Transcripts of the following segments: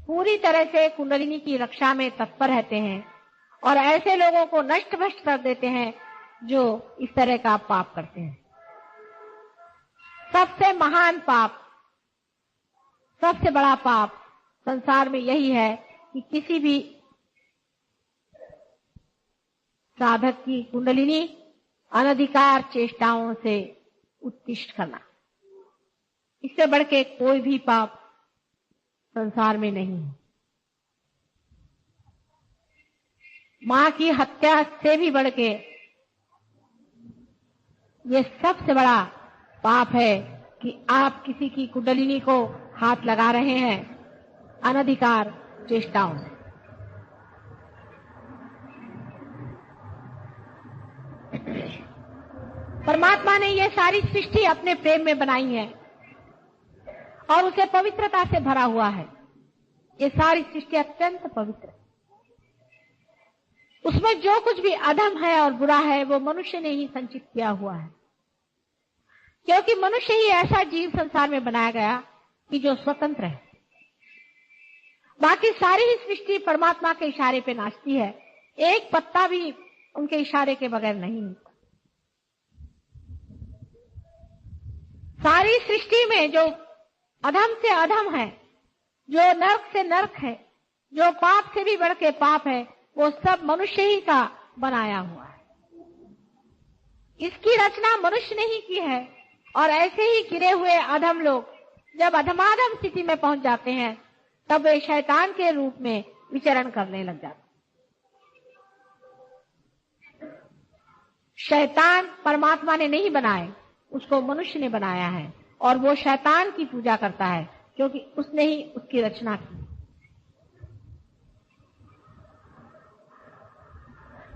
पूरी तरह से कुंडलिनी की रक्षा में तत्पर रहते हैं और ऐसे लोगों को नष्ट भ्रष्ट कर देते हैं जो इस तरह का पाप करते हैं। सबसे महान पाप, सबसे बड़ा पाप संसार में यही है कि किसी भी साधक की कुंडलिनी अनधिकार चेष्टाओं से उत्तिष्ठ करना, इससे बढ़ के कोई भी पाप संसार में नहीं है। मां की हत्या से भी बढ़ के ये सबसे बड़ा पाप है कि आप किसी की कुंडलिनी को हाथ लगा रहे हैं अनधिकार चेष्टाओं से। परमात्मा ने ये सारी सृष्टि अपने प्रेम में बनाई है और उसे पवित्रता से भरा हुआ है। ये सारी सृष्टि अत्यंत पवित्र है। उसमें जो कुछ भी अधम है और बुरा है वो मनुष्य ने ही संचित किया हुआ है, क्योंकि मनुष्य ही ऐसा जीव संसार में बनाया गया कि जो स्वतंत्र है। बाकी सारी ही सृष्टि परमात्मा के इशारे पे नाचती है, एक पत्ता भी उनके इशारे के बगैर नहीं मिलता। सारी सृष्टि में जो अधम से अधम है, जो नरक से नरक है, जो पाप से भी बढ़ के पाप है, वो सब मनुष्य ही का बनाया हुआ है। इसकी रचना मनुष्य ने ही की है और ऐसे ही गिरे हुए अधम लोग जब अधमाधम स्थिति में पहुंच जाते हैं तब वे शैतान के रूप में विचरण करने लग जाते हैं। शैतान परमात्मा ने नहीं बनाए, उसको मनुष्य ने बनाया है और वो शैतान की पूजा करता है क्योंकि उसने ही उसकी रचना की।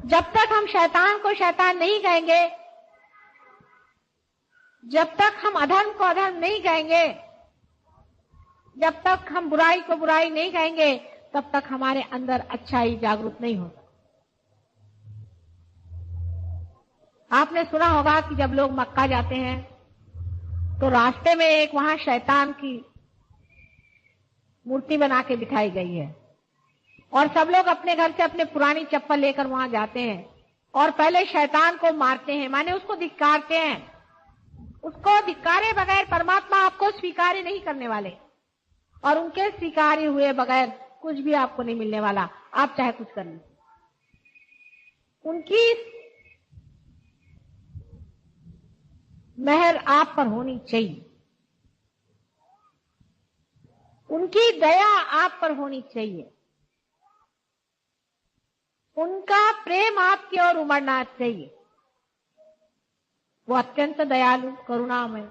जब तक हम शैतान को शैतान नहीं कहेंगे, जब तक हम अधर्म को अधर्म नहीं कहेंगे, जब तक हम बुराई को बुराई नहीं कहेंगे, तब तक हमारे अंदर अच्छाई जागरूक नहीं होता। आपने सुना होगा कि जब लोग मक्का जाते हैं तो रास्ते में एक वहां शैतान की मूर्ति बना के बिठाई गई है और सब लोग अपने घर से अपने पुरानी चप्पल लेकर वहां जाते हैं और पहले शैतान को मारते हैं, माने उसको धिक्कारते हैं। उसको धिक्कारे बगैर परमात्मा आपको स्वीकार नहीं करने वाले और उनके स्वीकार हुए बगैर कुछ भी आपको नहीं मिलने वाला, आप चाहे कुछ कर लीजिए। उनकी मेहर आप पर होनी चाहिए, उनकी दया आप पर होनी चाहिए, उनका प्रेम आपकी ओर उमड़ना चाहिए। वो अत्यंत दयालु, करुणामय,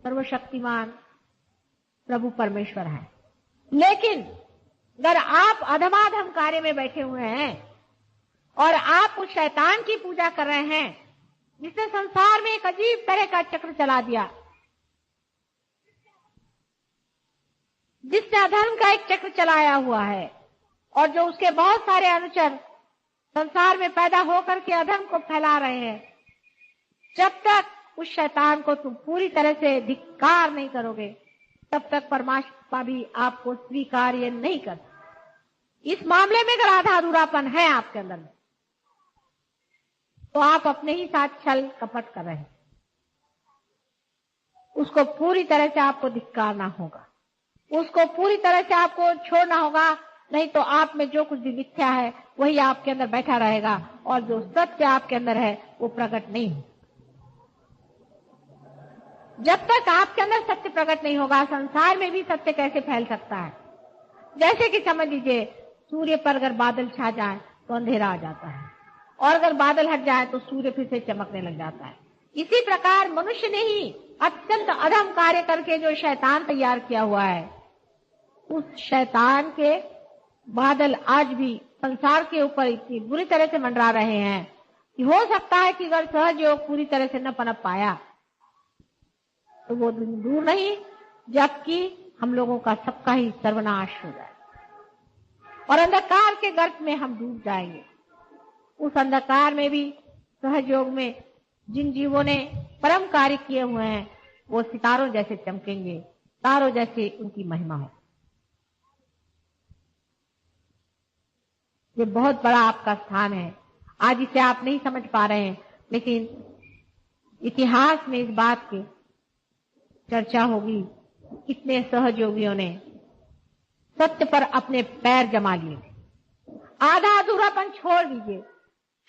सर्वशक्तिमान प्रभु परमेश्वर है। लेकिन अगर आप अधमाधम कार्य में बैठे हुए हैं और आप उस शैतान की पूजा कर रहे हैं जिसने संसार में एक अजीब तरह का चक्र चला दिया, जिसने अधर्म का एक चक्र चलाया हुआ है और जो उसके बहुत सारे अनुचर संसार में पैदा होकर के अधर्म को फैला रहे हैं, जब तक उस शैतान को तुम पूरी तरह से धिक्कार नहीं करोगे तब तक परमात्मा भी आपको स्वीकार्य नहीं कर। इस मामले में अगर आधा अधूरापन है आपके अंदर में तो आप अपने ही साथ छल कपट कर रहे हैं। उसको पूरी तरह से आपको धिक्कारना होगा, उसको पूरी तरह से आपको छोड़ना होगा, नहीं तो आप में जो कुछ भी मिथ्या है वही आपके अंदर बैठा रहेगा और जो सत्य आपके अंदर है वो प्रकट नहीं हो। जब तक आपके अंदर सत्य प्रकट नहीं होगा, संसार में भी सत्य कैसे फैल सकता है? जैसे कि समझ लीजिए सूर्य पर अगर बादल छा जाए तो अंधेरा आ जाता है और अगर बादल हट जाए तो सूर्य फिर से चमकने लग जाता है। इसी प्रकार मनुष्य ने ही अत्यंत अधम कार्य करके जो शैतान तैयार किया हुआ है, उस शैतान के बादल आज भी संसार के ऊपर इतनी बुरी तरह से मंडरा रहे हैं कि हो सकता है कि अगर सहज योग पूरी तरह से न पनप पाया तो वो दिन दूर नहीं जबकि हम लोगों का सबका ही सर्वनाश हो जाए और अंधकार के गर्त में हम डूब जाएंगे। उस अंधकार में भी सहज योग में जिन जीवों ने परम कार्य किए हुए हैं वो सितारों जैसे चमकेंगे, तारों जैसे उनकी महिमा है। ये बहुत बड़ा आपका स्थान है। आज इसे आप नहीं समझ पा रहे हैं, लेकिन इतिहास में इस बात की चर्चा होगी। कितने सहयोगियों ने सत्य पर अपने पैर जमा लिए। आधा अधूरापन छोड़ दीजिए।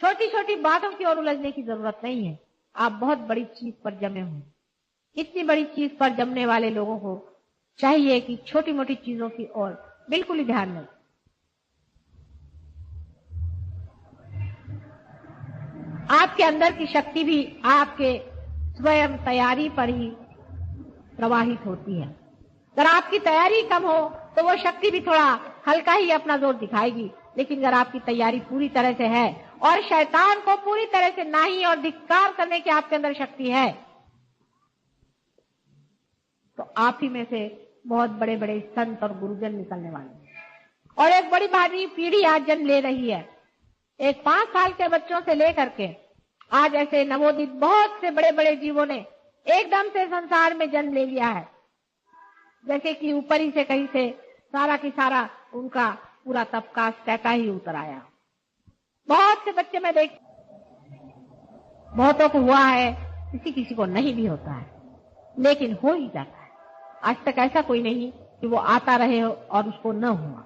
छोटी छोटी बातों की ओर उलझने की जरूरत नहीं है। आप बहुत बड़ी चीज पर जमे हुए। इतनी बड़ी चीज पर जमने वाले लोगों को चाहिए कि छोटी मोटी चीजों की ओर बिल्कुल ही ध्यान न दें। आपके अंदर की शक्ति भी आपके स्वयं तैयारी पर ही प्रवाहित होती है। अगर आपकी तैयारी कम हो तो वो शक्ति भी थोड़ा हल्का ही अपना जोर दिखाएगी, लेकिन अगर आपकी तैयारी पूरी तरह से है और शैतान को पूरी तरह से नाही और धिक्कार करने की आपके अंदर शक्ति है, तो आप ही में से बहुत बड़े बड़े संत और गुरुजन निकलने वाले हैं। और एक बड़ी भारी पीढ़ी आज जन्म ले रही है। एक 5 साल के बच्चों से लेकर के आज ऐसे नवोदित बहुत से बड़े बड़े जीवों ने एकदम से संसार में जन्म ले लिया है, जैसे कि ऊपर ही से कहीं से सारा की सारा उनका पूरा तबका तैका ही उतर आया। बहुत से बच्चे मैं देख, बहुतों को हुआ है, किसी किसी को नहीं भी होता है, लेकिन हो ही जाता है। आज तक ऐसा कोई नहीं कि वो आता रहे और उसको न हुआ।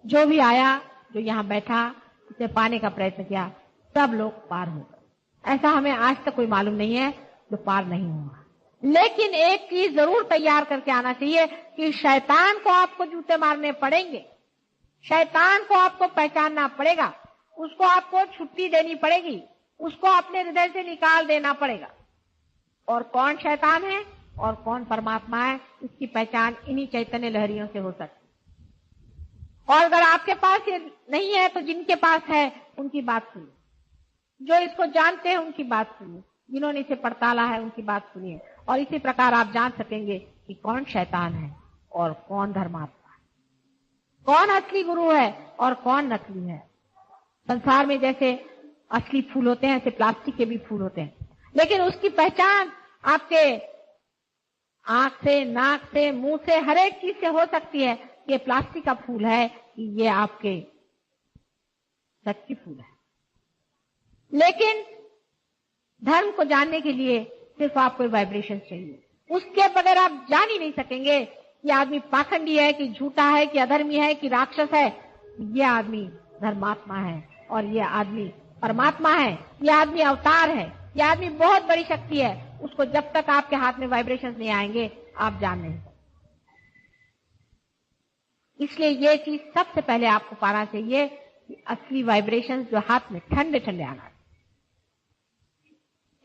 जो भी आया, जो यहाँ बैठा, उसे पाने का प्रयत्न किया, सब लोग पार हो गए। ऐसा हमें आज तक कोई मालूम नहीं है जो पार नहीं हुआ। लेकिन एक चीज जरूर तैयार करके आना चाहिए कि शैतान को आपको जूते मारने पड़ेंगे। शैतान को आपको पहचानना पड़ेगा, उसको आपको छुट्टी देनी पड़ेगी, उसको अपने हृदय से निकाल देना पड़ेगा। और कौन शैतान है और कौन परमात्मा है, इसकी पहचान इन्हीं चैतन्य लहरियों से हो सकती। और अगर आपके पास ये नहीं है तो जिनके पास है उनकी बात सुनिए, जो इसको जानते हैं उनकी बात सुनिए, जिन्होंने इसे पड़ताला है उनकी बात सुनिए, और इसी प्रकार आप जान सकेंगे कि कौन शैतान है और कौन धर्मात्मा है, कौन असली गुरु है और कौन नकली है। संसार में जैसे असली फूल होते हैं, ऐसे प्लास्टिक के भी फूल होते हैं, लेकिन उसकी पहचान आपके आंख से, नाक से, मुंह से, हर एक चीज से हो सकती है। ये प्लास्टिक का फूल है कि ये आपके सच्ची फूल है। लेकिन धर्म को जानने के लिए सिर्फ आपको वाइब्रेशन चाहिए। उसके बगैर आप जान ही नहीं सकेंगे कि आदमी पाखंडी है, कि झूठा है, कि अधर्मी है, कि राक्षस है। ये आदमी धर्मात्मा है और ये आदमी परमात्मा है, ये आदमी अवतार है, ये आदमी बहुत बड़ी शक्ति है। उसको जब तक आपके हाथ में वाइब्रेशन नहीं आएंगे आप जान नहीं सकते। इसलिए ये चीज सबसे पहले आपको पाना चाहिए कि असली वाइब्रेशन जो हाथ में ठंडे ठंडे आना,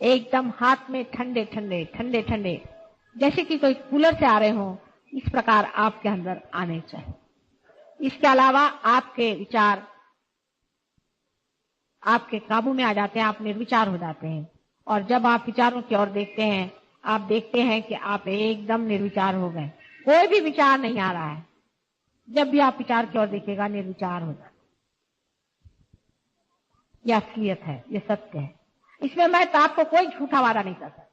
एकदम हाथ में ठंडे ठंडे ठंडे ठंडे, जैसे कि कोई कूलर से आ रहे हो, इस प्रकार आपके अंदर आने चाहिए। इसके अलावा आपके विचार आपके काबू में आ जाते हैं, आप निर्विचार हो जाते हैं। और जब आप विचारों की ओर देखते हैं, आप देखते हैं कि आप एकदम निर्विचार हो गए, कोई भी विचार नहीं आ रहा है। जब भी आप विचार की ओर देखेगा निर्विचार हो जाए। यह असलियत है, यह सत्य है। इसमें मैं तो आपको कोई झूठा वादा नहीं कर सकता,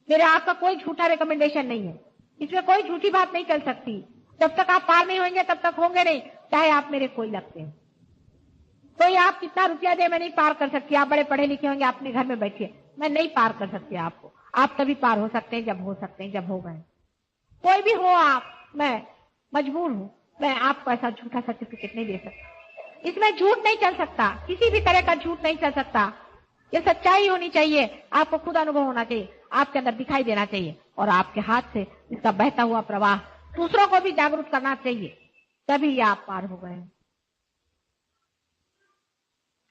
मेरे आपका कोई झूठा रिकमेंडेशन नहीं है, इसमें कोई झूठी बात नहीं चल सकती। जब तक आप पार नहीं होंगे तब तक होंगे नहीं, चाहे आप मेरे कोई लगते हैं। कोई आप कितना रुपया दे, मैं नहीं पार कर सकती। आप बड़े पढ़े लिखे होंगे, अपने घर में बैठिए, मैं नहीं पार कर सकती आपको। आप तभी पार हो सकते हैं जब हो सकते हैं, जब हो गए। कोई भी हो आप, मैं मजबूर हूं, मैं आपको ऐसा झूठा सर्टिफिकेट नहीं दे सकता। इसमें झूठ नहीं चल सकता, किसी भी तरह का झूठ नहीं चल सकता। ये सच्चाई होनी चाहिए, आपको खुद अनुभव होना चाहिए, आपके अंदर दिखाई देना चाहिए, और आपके हाथ से इसका बहता हुआ प्रवाह दूसरों को भी जागरूक करना चाहिए, तभी आप पार हो गए।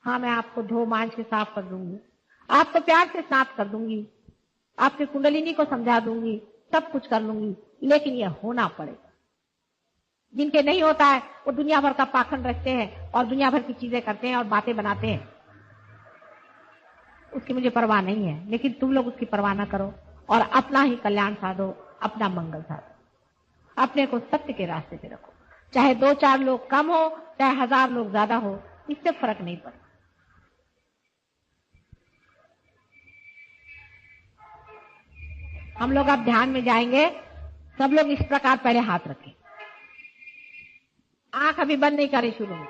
हाँ, मैं आपको धो मांझ के साफ कर दूंगी, आपको प्यार से साफ कर दूंगी, आपकी कुंडलिनी को समझा दूंगी, सब कुछ कर लूंगी, लेकिन यह होना पड़ेगा। जिनके नहीं होता है वो दुनिया भर का पाखंड रखते हैं और दुनिया भर की चीजें करते हैं और बातें बनाते हैं, उसकी मुझे परवाह नहीं है। लेकिन तुम लोग उसकी परवाह ना करो और अपना ही कल्याण साधो, अपना मंगल साधो, अपने को सत्य के रास्ते पे रखो। चाहे 2-4 लोग कम हो, चाहे 1000 लोग ज्यादा हो, इससे फर्क नहीं पड़ता। हम लोग अब ध्यान में जाएंगे। सब लोग इस प्रकार पहले हाथ रखें, आंख अभी बंद नहीं करें शुरू में।